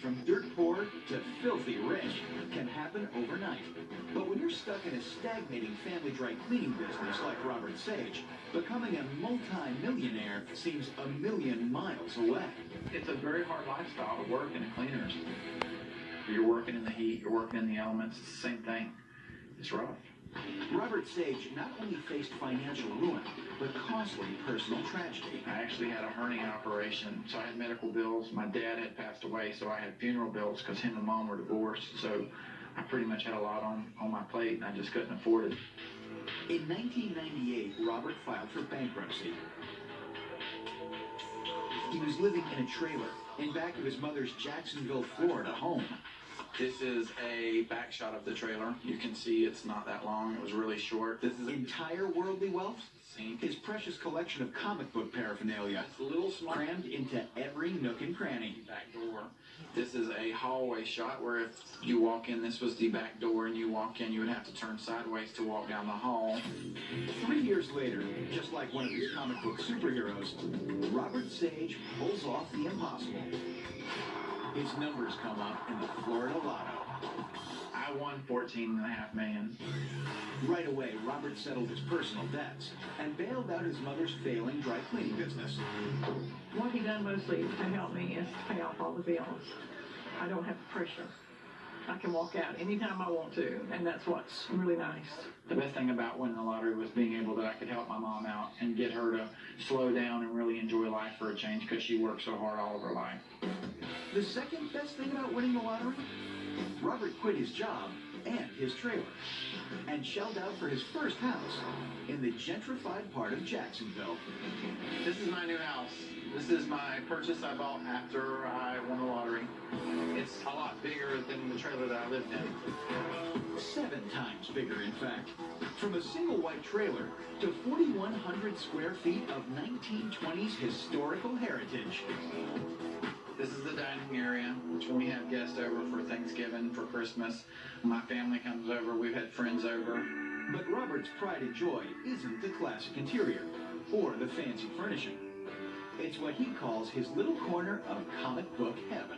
from dirt poor to filthy rich can happen overnight. But when you're stuck in a stagnating family dry cleaning business like Robert Sage, becoming a multi-millionaire seems a million miles away. It's a very hard lifestyle to work in a cleaner's. You're working in the heat, you're working in the elements, it's the same thing. It's rough. Robert Sage not only faced financial ruin, but costly personal tragedy. I actually had a hernia operation, so I had medical bills. My dad had passed away, so I had funeral bills because him and mom were divorced. So I pretty much had a lot on my plate, and I just couldn't afford it. In 1998, Robert filed for bankruptcy. He was living in a trailer in back of his mother's Jacksonville, Florida home. This is a back shot of the trailer. You can see it's not that long. It was really short. This is entire worldly wealth. His precious collection of comic book paraphernalia, It's a little small. crammed into every nook and cranny. Back door. This is a hallway shot where if you walk in, this was the back door, and you walk in, you would have to turn sideways to walk down the hall. 3 years later, just like one of these comic book superheroes, Robert Sage pulls off the impossible. His numbers come up in the Florida Lotto. I won $14.5 million. Right away, Robert settled his personal debts and bailed out his mother's failing dry cleaning business. What he done mostly to help me is to pay off all the bills. I don't have pressure. I can walk out anytime I want to, and that's what's really nice. The best thing about winning the lottery was being able that I could help my mom out and get her to slow down and really enjoy life for a change because she worked so hard all of her life. The second best thing about winning the lottery? Robert quit his job and his trailer and shelled out for his first house in the gentrified part of Jacksonville. This is my new house. This is my purchase I bought after I won the lottery. It's a lot bigger than the trailer that I lived in. 7 times bigger, in fact. From a single white trailer to 4,100 square feet of 1920s historical heritage. This is the dining area, which when we have guests over for Thanksgiving, for Christmas, my family comes over, we've had friends over. But Robert's pride and joy isn't the classic interior or the fancy furnishing. It's what he calls his little corner of comic book heaven.